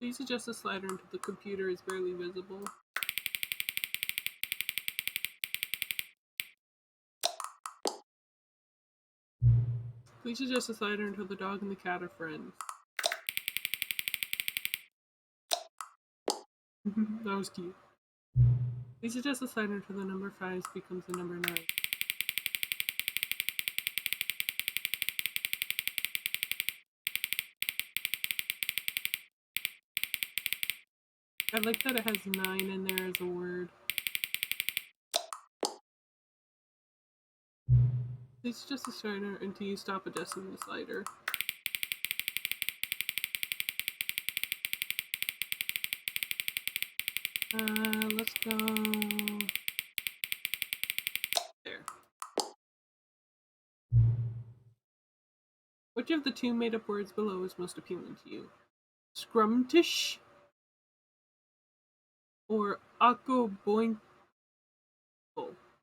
Please adjust the slider until the computer is barely visible. Please adjust the slider until the dog and the cat are friends. That was cute. Please adjust the slider until the number 5 becomes the number 9. I like that it has 9 in there as a word. Please adjust the slider until you stop adjusting the slider. Let's go there. Which of the 2 made-up words below is most appealing to you? Scrumtish or Akuboinkle?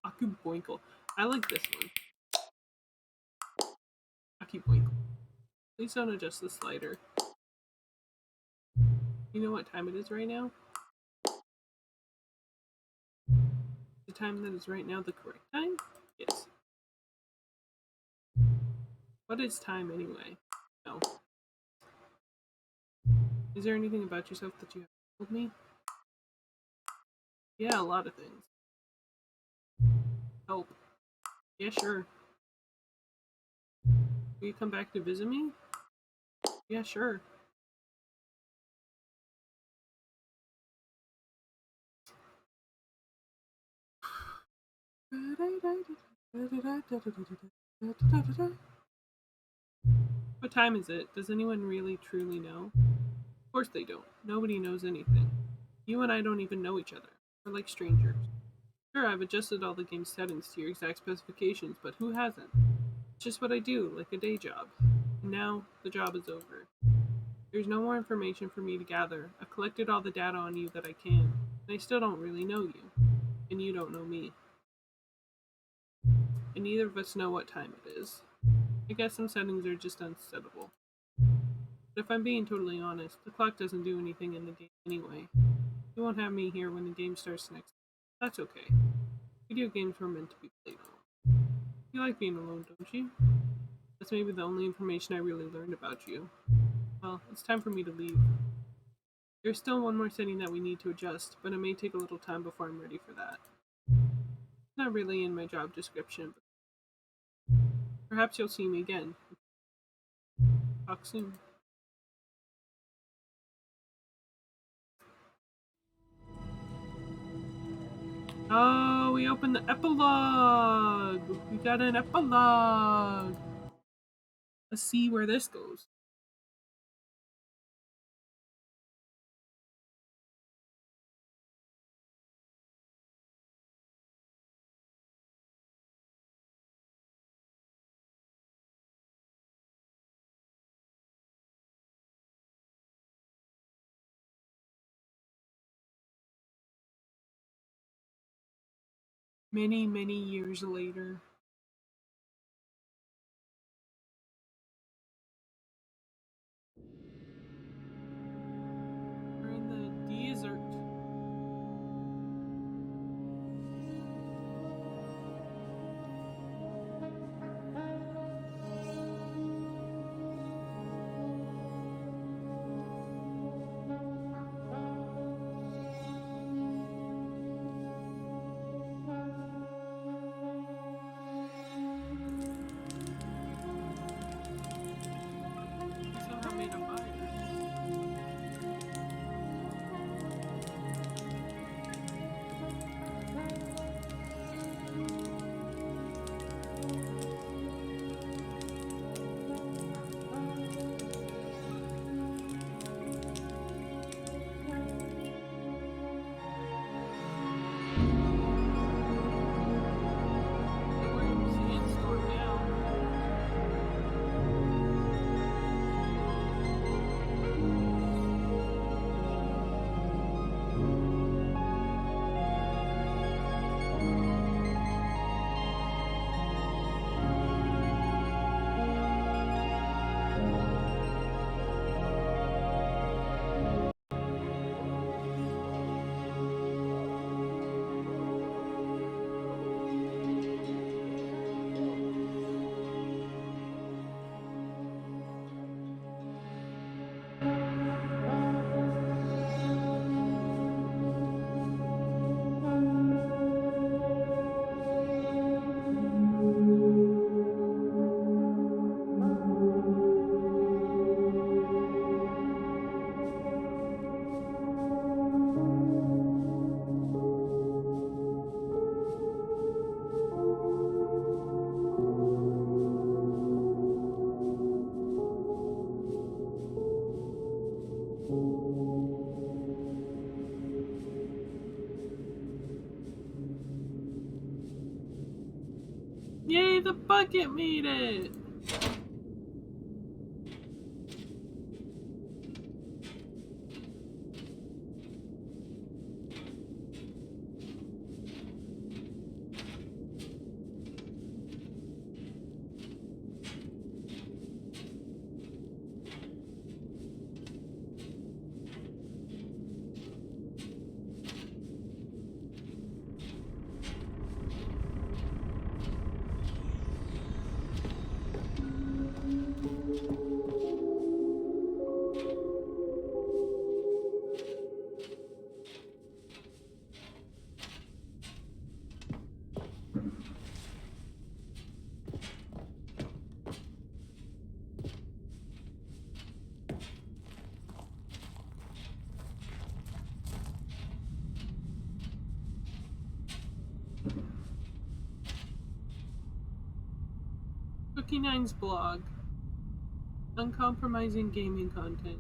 Akuboinkle. I like this one. Akuboinkle. Please don't adjust the slider. You know what time it is right now? The time that is right now the correct time? Yes. What is time anyway? No. Is there anything about yourself that you haven't told me? Yeah, a lot of things. Help. Yeah, sure. Will you come back to visit me? Yeah, sure. What time is it? Does anyone really truly know? Of course they don't. Nobody knows anything. You and I don't even know each other. We're like strangers. Sure, I've adjusted all the game's settings to your exact specifications, but who hasn't? It's just what I do, like a day job. And now, the job is over. There's no more information for me to gather. I've collected all the data on you that I can, and I still don't really know you. And you don't know me. And neither of us know what time it is. I guess some settings are just unsettable. But if I'm being totally honest, the clock doesn't do anything in the game anyway. You won't have me here when the game starts next. That's okay. Video games were meant to be played on. You like being alone, don't you? That's maybe the only information I really learned about you. Well, it's time for me to leave. There's still one more setting that we need to adjust, but it may take a little time before I'm ready for that. It's not really in my job description, but perhaps you'll see me again. Talk soon. Oh, we opened the epilogue! We got an epilogue! Let's see where this goes. Many, many years later. We're in the desert. bucket made it! Cookie9's blog. Uncompromising gaming content.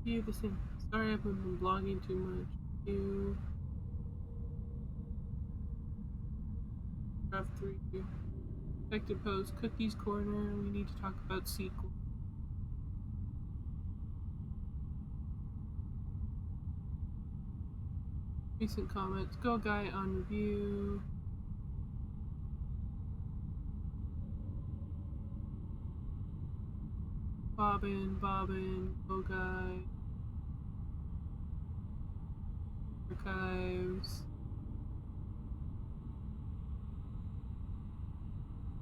You the same. Sorry I haven't been blogging too much. You. Draft 3. Expected post. Cookies Corner. We need to talk about sequel. Recent comments. Go Guy on review. Bobbin, Go Guy. Archives.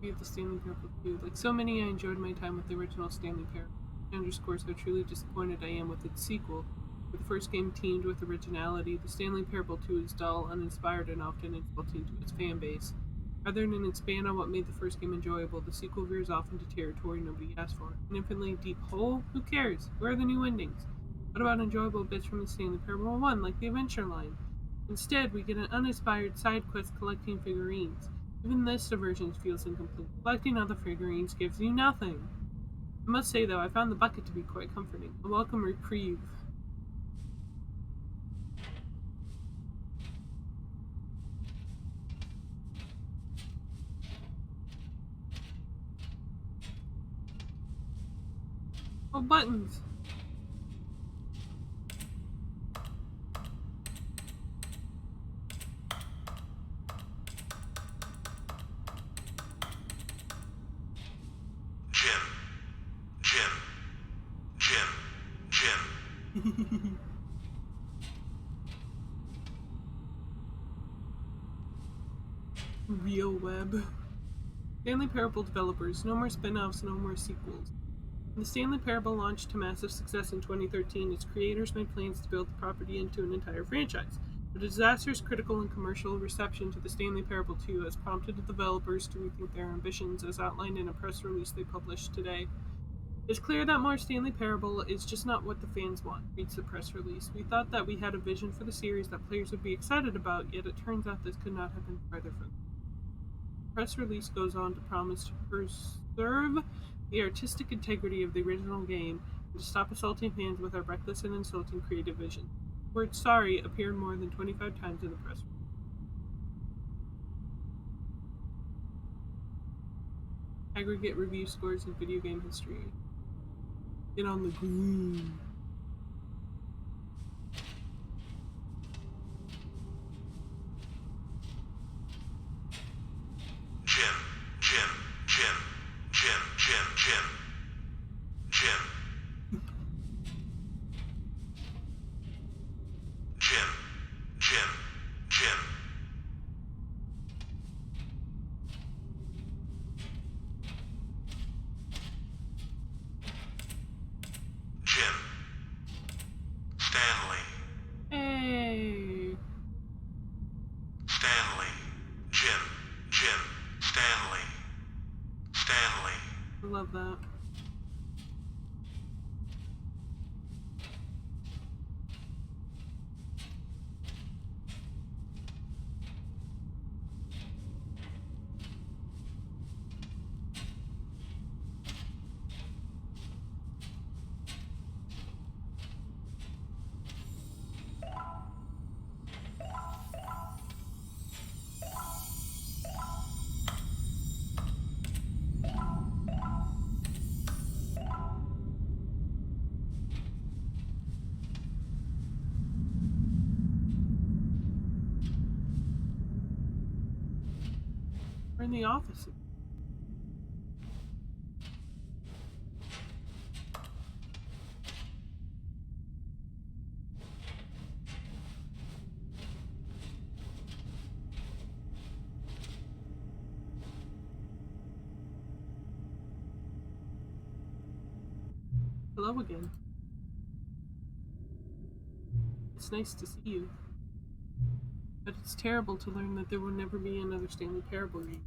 Read the Stanley Parable 2. Like so many, I enjoyed my time with the original Stanley Parable. It underscores how truly disappointed I am with its sequel. Where the first game teamed with originality, the Stanley Parable 2 is dull, uninspired, and often insulting to its fan base. Rather than expand on what made the first game enjoyable, the sequel veers off into territory nobody asked for. An infinitely deep hole? Who cares? Where are the new endings? What about enjoyable bits from the Stanley Parable 1, like the adventure line? Instead, we get an uninspired side quest collecting figurines. Even this diversion feels incomplete. Collecting other figurines gives you nothing. I must say, though, I found the bucket to be quite comforting. A welcome reprieve. Oh, buttons! Real web. Stanley Parable developers, no more spin-offs, no more sequels. When the Stanley Parable launched to massive success in 2013, its creators made plans to build the property into an entire franchise. But a disastrous critical and commercial reception to the Stanley Parable 2 has prompted the developers to rethink their ambitions, as outlined in a press release they published today. It's clear that more Stanley Parable is just not what the fans want, reads the press release. We thought that we had a vision for the series that players would be excited about, yet it turns out this could not have been further from the press release goes on to promise to preserve the artistic integrity of the original game and to stop assaulting fans with our reckless and insulting creative vision. The word sorry appeared more than 25 times in the press release. Aggregate review scores in video game history. Get on the green. Love that. We're in the office. Hello again. It's nice to see you. But it's terrible to learn that there will never be another Stanley Parable game.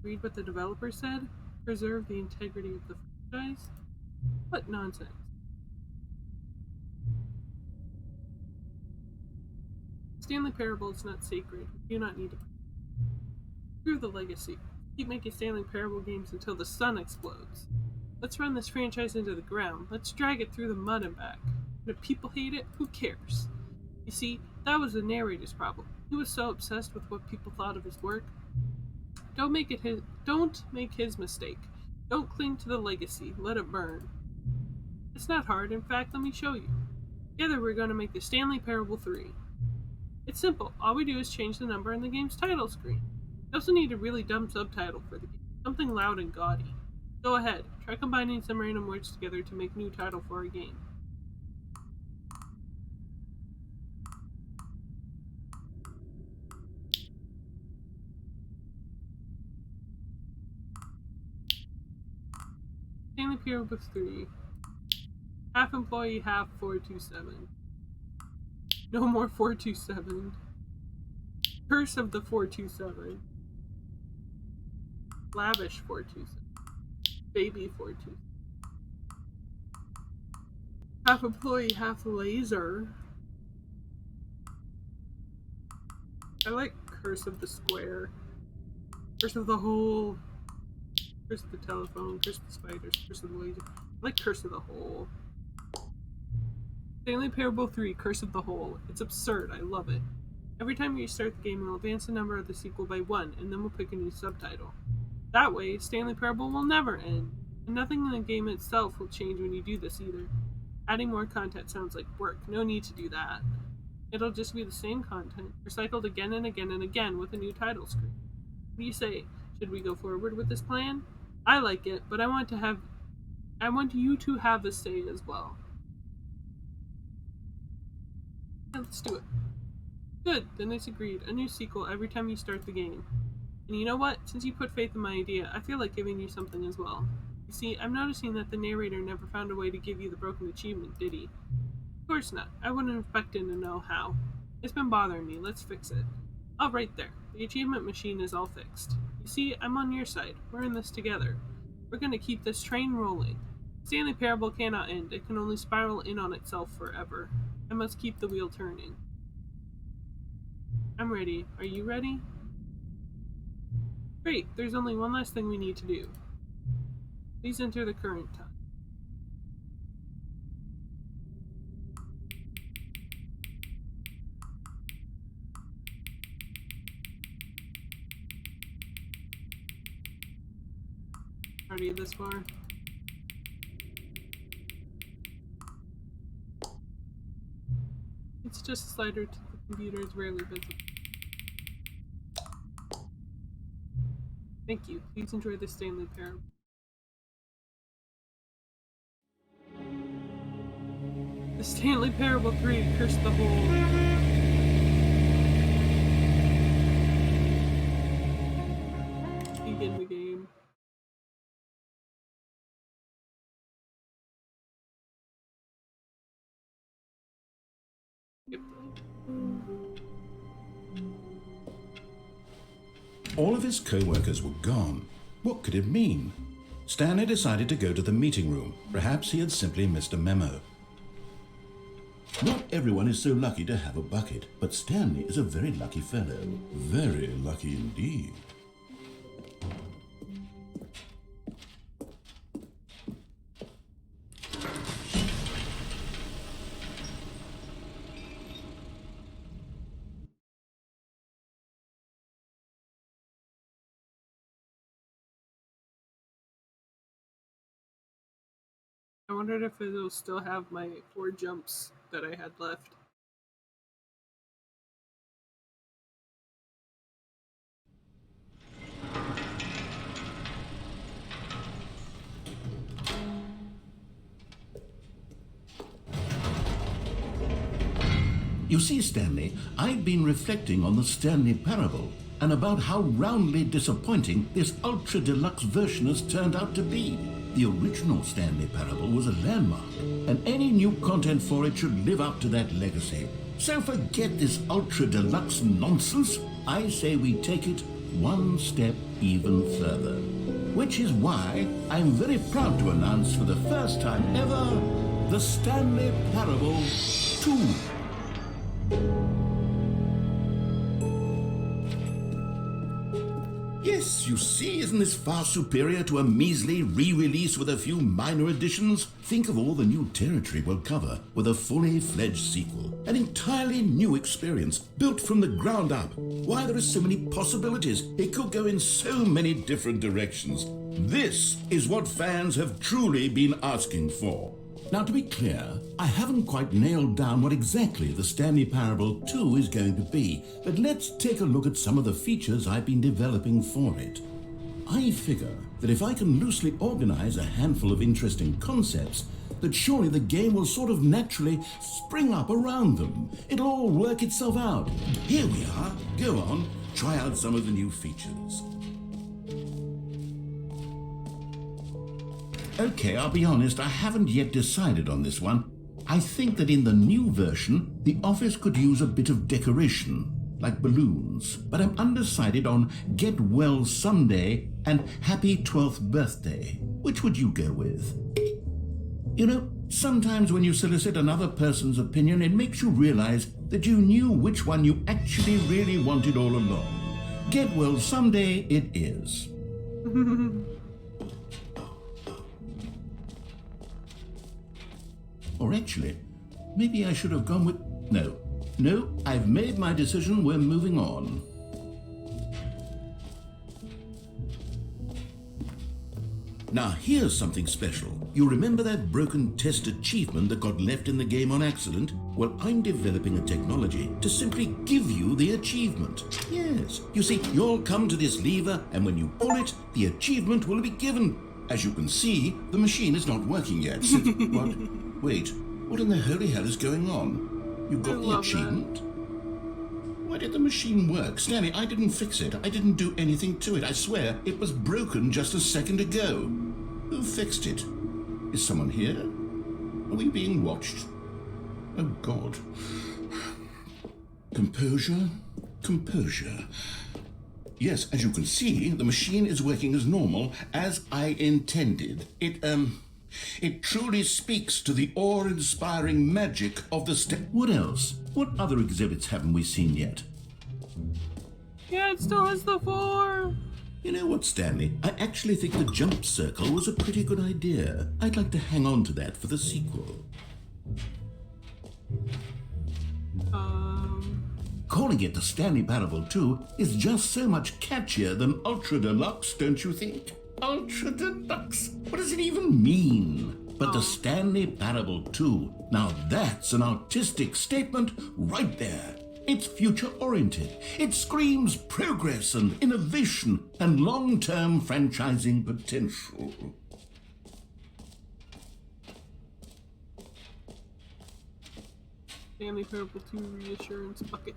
Read what the developer said? Preserve the integrity of the franchise? What nonsense. Stanley Parable is not sacred. We do not need to prove the legacy. Keep making Stanley Parable games until the sun explodes. Let's run this franchise into the ground. Let's drag it through the mud and back. And if people hate it, who cares? You see, that was the narrator's problem. He was so obsessed with what people thought of his work. Don't make his mistake. Don't cling to the legacy. Let it burn. It's not hard. In fact, let me show you. Together we're going to make the Stanley Parable 3. It's simple. All we do is change the number in the game's title screen. You also need a really dumb subtitle for the game. Something loud and gaudy. Go ahead. Try combining some random words together to make a new title for a game. Stanley Parable 3. Half employee, half 427. No more 427. Curse of the 427. Lavish 427. Baby 427. Half employee, half laser. I like Curse of the Square. Curse of the Hole. Curse of the Telephone. Curse of the Spiders. Curse of the Laser. I like Curse of the Hole. Stanley Parable 3, Curse of the Hole. It's absurd. I love it. Every time you start the game, we'll advance the number of the sequel by 1, and then we'll pick a new subtitle. That way, Stanley Parable will never end. And nothing in the game itself will change when you do this either. Adding more content sounds like work. No need to do that. It'll just be the same content, recycled again and again and again with a new title screen. What do you say? Should we go forward with this plan? I like it, but I want you to have a say as well. Yeah, let's do it. Good, then it's agreed. A new sequel every time you start the game. And you know what? Since you put faith in my idea, I feel like giving you something as well. You see, I'm noticing that the narrator never found a way to give you the broken achievement, did he? Of course not. I wouldn't expect him to know how. It's been bothering me. Let's fix it. Oh, right there. The achievement machine is all fixed. You see, I'm on your side. We're in this together. We're going to keep this train rolling. Stanley Parable cannot end. It can only spiral in on itself forever. I must keep the wheel turning. I'm ready. Are you ready? Great. There's only one last thing we need to do. Please enter the current time. Already this far. It's just a slider to the computer. It's rarely visible. Thank you. Please enjoy the Stanley Parable. The Stanley Parable 3, Curse the Hole. Begin the game. Yep. All of his co-workers were gone. What could it mean? Stanley decided to go to the meeting room. Perhaps he had simply missed a memo. Not everyone is so lucky to have a bucket, but Stanley is a very lucky fellow. Very lucky indeed. I wondered if it'll still have my 4 jumps that I had left. You see, Stanley, I've been reflecting on the Stanley Parable and about how roundly disappointing this ultra deluxe version has turned out to be. The original Stanley Parable was a landmark, and any new content for it should live up to that legacy. So forget this ultra deluxe nonsense. I say we take it one step even further. Which is why I'm very proud to announce for the first time ever, the Stanley Parable 2. Yes, you see, isn't this far superior to a measly re-release with a few minor additions? Think of all the new territory we'll cover with a fully fledged sequel. An entirely new experience, built from the ground up. Why, there are so many possibilities. It could go in so many different directions. This is what fans have truly been asking for. Now, to be clear, I haven't quite nailed down what exactly the Stanley Parable 2 is going to be, but let's take a look at some of the features I've been developing for it. I figure that if I can loosely organize a handful of interesting concepts, that surely the game will sort of naturally spring up around them. It'll all work itself out. Here we are. Go on, try out some of the new features. Okay, I'll be honest, I haven't yet decided on this one. I think that in the new version, the office could use a bit of decoration, like balloons. But I'm undecided on Get Well Someday and Happy 12th Birthday. Which would you go with? You know, sometimes when you solicit another person's opinion, it makes you realize that you knew which one you actually really wanted all along. Get Well Someday it is. Or actually, maybe I should have gone with... No, I've made my decision, we're moving on. Now here's something special. You remember that broken test achievement that got left in the game on accident? Well, I'm developing a technology to simply give you the achievement. Yes, you see, you'll come to this lever, and when you pull it, the achievement will be given. As you can see, the machine is not working yet. What? Wait, what in the holy hell is going on? You got the achievement? Why did the machine work? Stanley, I didn't fix it. I didn't do anything to it. I swear, it was broken just a second ago. Who fixed it? Is someone here? Are we being watched? Oh, God. Composure. Yes, as you can see, the machine is working as normal, as I intended. It truly speaks to the awe-inspiring magic of the What else? What other exhibits haven't we seen yet? Yeah, it still has the 4. You know what, Stanley? I actually think the jump circle was a pretty good idea. I'd like to hang on to that for the sequel. Calling it the Stanley Parable 2 is just so much catchier than Ultra Deluxe, don't you think? Ultra Deluxe? What does it even mean? But the Stanley Parable 2, now that's an artistic statement right there. It's future-oriented. It screams progress and innovation and long-term franchising potential. Stanley Parable 2 reassurance bucket.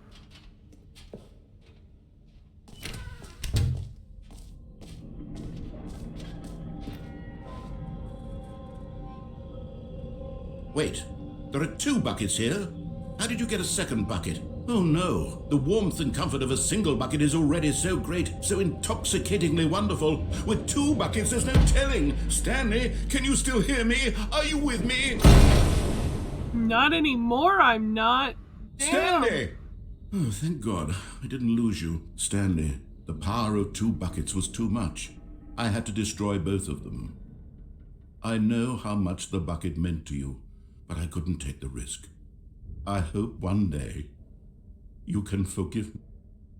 Wait, there are 2 buckets here. How did you get a second bucket? Oh no, the warmth and comfort of a single bucket is already so great, so intoxicatingly wonderful. With 2 buckets, there's no telling. Stanley, can you still hear me? Are you with me? Not anymore, I'm not. Damn. Stanley! Oh, thank God, I didn't lose you. Stanley, the power of 2 buckets was too much. I had to destroy both of them. I know how much the bucket meant to you, but I couldn't take the risk. I hope one day you can forgive me.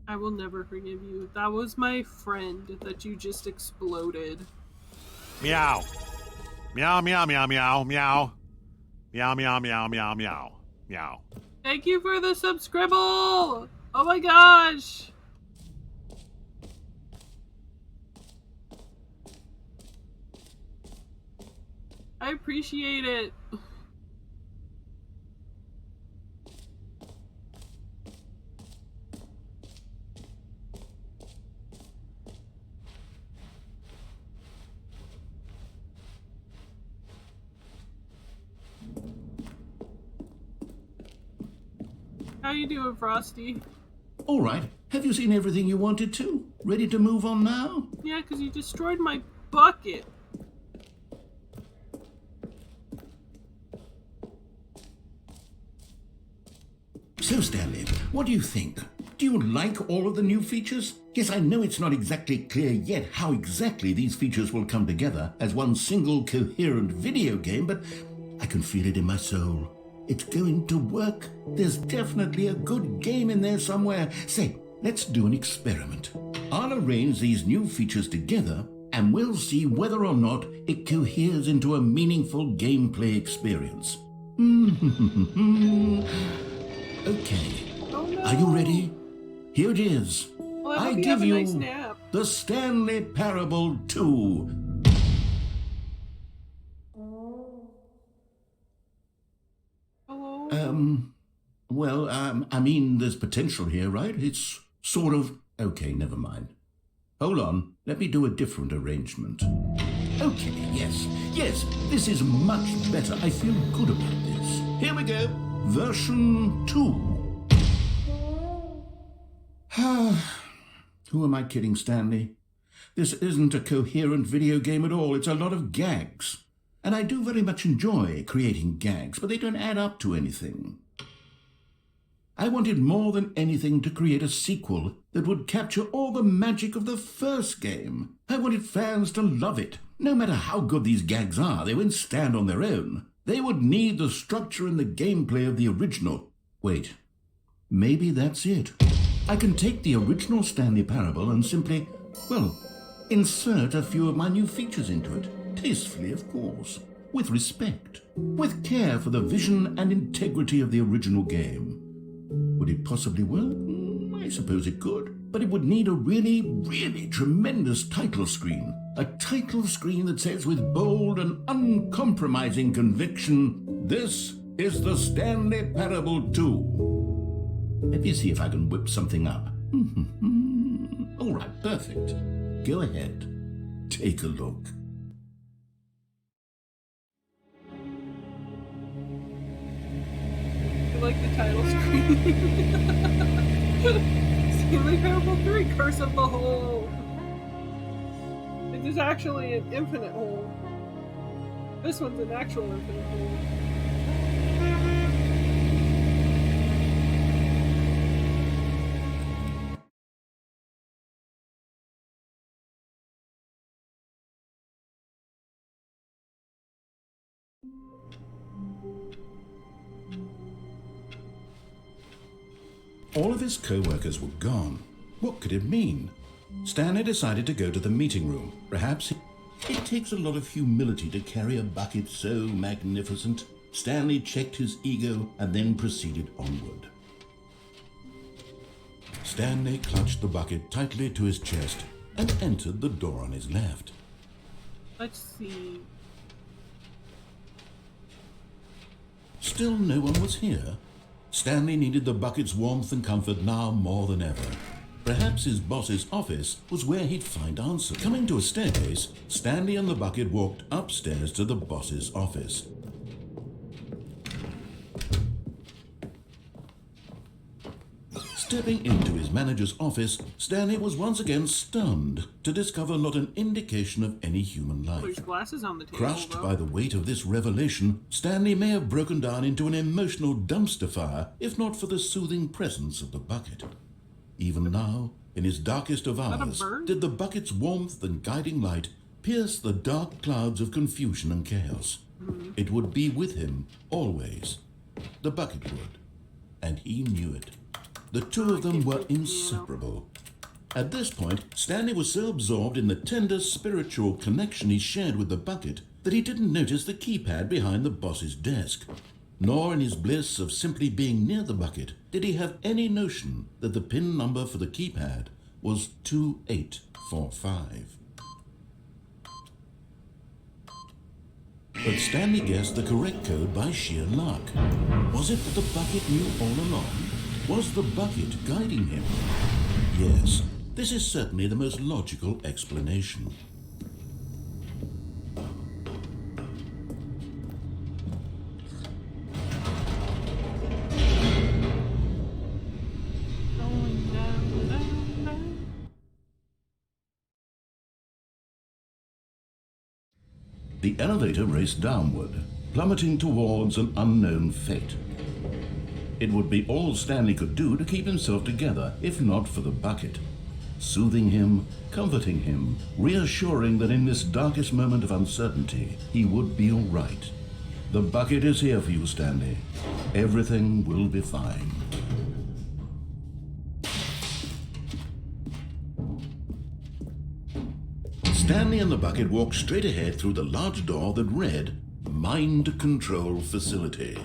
I will never forgive you. That was my friend that you just exploded. Meow. Meow, meow, meow, meow, meow. Meow, meow, meow, meow, meow. Meow. Thank you for the subscribble! Oh my gosh! I appreciate it. How you doing, Frosty? All right. Have you seen everything you wanted to? Ready to move on now? Yeah, 'cause you destroyed my bucket. So, Stanley, what do you think? Do you like all of the new features? Yes, I know it's not exactly clear yet how exactly these features will come together as one single coherent video game, but I can feel it in my soul. It's going to work. There's definitely a good game in there somewhere. Say, let's do an experiment. I'll arrange these new features together and we'll see whether or not it coheres into a meaningful gameplay experience. Okay. Oh, no. Are you ready? Here it is. Well, I hope give have a you nice nap. the Stanley Parable 2. Hello? Well, I mean, there's potential here, right? It's sort of... Okay, never mind. Hold on, let me do a different arrangement. Okay, yes, this is much better. I feel good about this. Here we go. Version 2. Who am I kidding, Stanley? This isn't a coherent video game at all. It's a lot of gags. And I do very much enjoy creating gags, but they don't add up to anything. I wanted more than anything to create a sequel that would capture all the magic of the first game. I wanted fans to love it. No matter how good these gags are, they wouldn't stand on their own. They would need the structure and the gameplay of the original. Wait, maybe that's it. I can take the original Stanley Parable and simply, well, insert a few of my new features into it. Tastefully, of course. With respect. With care for the vision and integrity of the original game. Would it possibly work? I suppose it could. But it would need a really, really tremendous title screen. A title screen that says with bold and uncompromising conviction, "This is the Stanley Parable 2." Let me see if I can whip something up. All right, perfect. Go ahead. Take a look. I like the title screen. Stanley Parable 3, Curse of the Hole. It is actually an infinite hole. This one's an actual infinite hole. All of his co-workers were gone. What could it mean? Stanley decided to go to the meeting room. Perhaps it takes a lot of humility to carry a bucket so magnificent. Stanley checked his ego and then proceeded onward. Stanley clutched the bucket tightly to his chest and entered the door on his left. Let's see. Still no one was here. Stanley needed the bucket's warmth and comfort now more than ever. Perhaps his boss's office was where he'd find answers. Coming to a staircase, Stanley and the bucket walked upstairs to the boss's office. Stepping into his manager's office, Stanley was once again stunned to discover not an indication of any human life. There's glasses on the table. Crushed though. by the weight of this revelation, Stanley may have broken down into an emotional dumpster fire if not for the soothing presence of the bucket. Even now, in his darkest of that a hours, bird? did the bucket's warmth and guiding light pierce the dark clouds of confusion and chaos. It would be with him, always. The bucket would. And he knew it. The two of them were inseparable. At this point, Stanley was so absorbed in the tender spiritual connection he shared with the bucket that he didn't notice the keypad behind the boss's desk. Nor in his bliss of simply being near the bucket did he have any notion that the PIN number for the keypad was 2845. But Stanley guessed the correct code by sheer luck. Was it that the bucket knew all along? Was the bucket guiding him? Yes, this is certainly the most logical explanation. The elevator raced downward, plummeting towards an unknown fate. It would be all Stanley could do to keep himself together, if not for the bucket. Soothing him, comforting him, reassuring that in this darkest moment of uncertainty, he would be all right. The bucket is here for you, Stanley. Everything will be fine. Stanley and the bucket walked straight ahead through the large door that read, Mind Control Facility.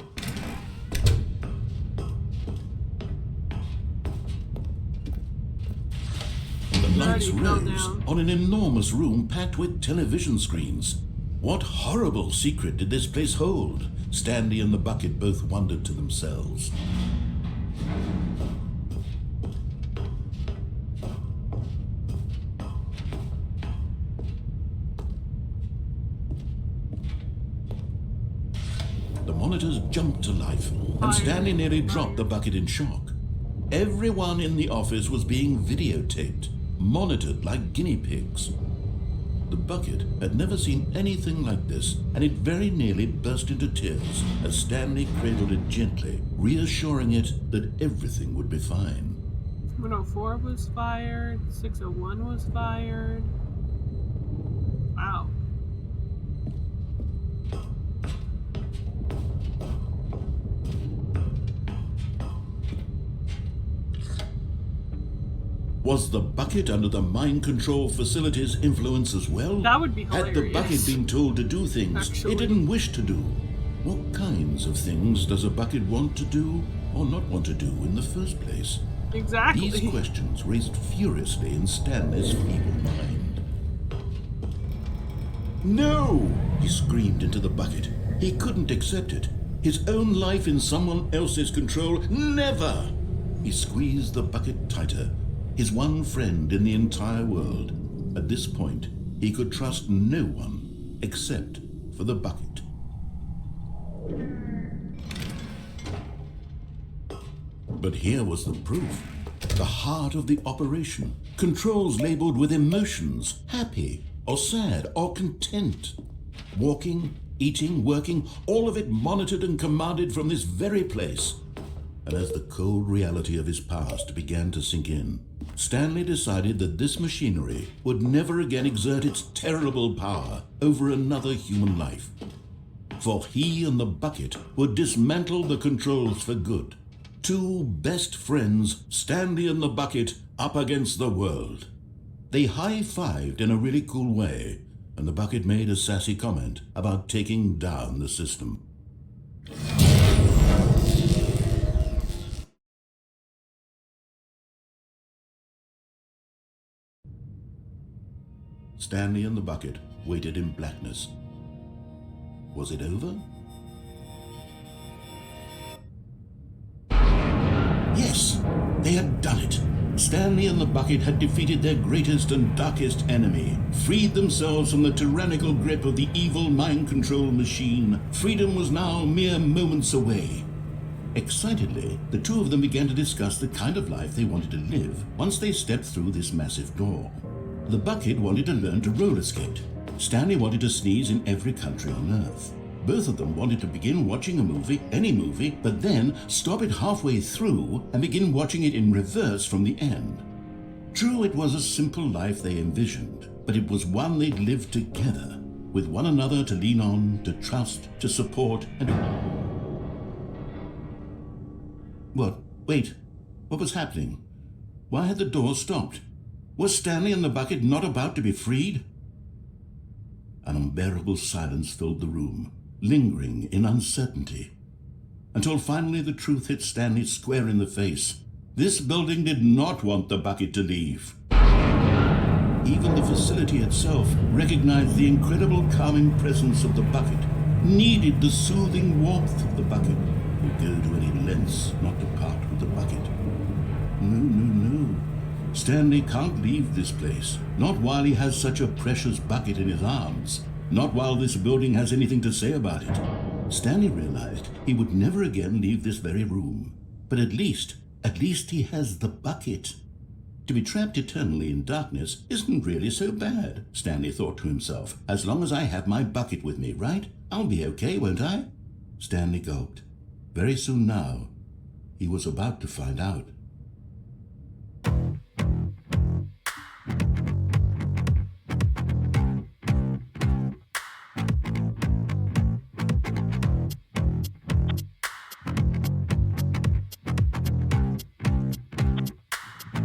The lights rose on an enormous room packed with television screens. What horrible secret did this place hold? Stanley and the bucket both wondered to themselves. The monitors jumped to life, and Stanley nearly dropped the bucket in shock. Everyone in the office was being videotaped, monitored like guinea pigs. The bucket had never seen anything like this, and it very nearly burst into tears as Stanley cradled it gently, reassuring it that everything would be fine. 104 was fired, 601 was fired. Wow. Was the bucket under the mind control facility's influence as well? That would be hilarious. Had the bucket been told to do things it didn't wish to do? What kinds of things does a bucket want to do or not want to do in the first place? Exactly. These questions raced furiously in Stanley's feeble mind. No! He screamed into the bucket. He couldn't accept it. His own life in someone else's control, never! He squeezed the bucket tighter. His one friend in the entire world. At this point, he could trust no one except for the bucket. But here was the proof. The heart of the operation. Controls labeled with emotions, happy or sad or content. Walking, eating, working, all of it monitored and commanded from this very place. And as the cold reality of his past began to sink in, Stanley decided that this machinery would never again exert its terrible power over another human life. For he and the bucket would dismantle the controls for good. Two best friends, Stanley and the bucket, up against the world. They high-fived in a really cool way, and the bucket made a sassy comment about taking down the system. Stanley and the bucket waited in blackness. Was it over? Yes, they had done it. Stanley and the bucket had defeated their greatest and darkest enemy, freed themselves from the tyrannical grip of the evil mind control machine. Freedom was now mere moments away. Excitedly, the two of them began to discuss the kind of life they wanted to live once they stepped through this massive door. The bucket wanted to learn to roller skate. Stanley wanted to sneeze in every country on Earth. Both of them wanted to begin watching a movie, any movie, but then stop it halfway through and begin watching it in reverse from the end. True, it was a simple life they envisioned, but it was one they'd lived together, with one another to lean on, to trust, to support, and to... What? Wait. What was happening? Why had the door stopped? Was Stanley and the bucket not about to be freed? An unbearable silence filled the room, lingering in uncertainty, until finally the truth hit Stanley square in the face. This building did not want the bucket to leave. Even the facility itself recognized the incredible calming presence of the bucket, needed the soothing warmth of the bucket, would go to any lengths not to part with the bucket. No. Stanley can't leave this place, not while he has such a precious bucket in his arms, not while this building has anything to say about it. Stanley realized he would never again leave this very room, but at least he has the bucket. To be trapped eternally in darkness isn't really so bad, Stanley thought to himself. As long as I have my bucket with me, right? I'll be okay, won't I? Stanley gulped. Very soon now, he was about to find out.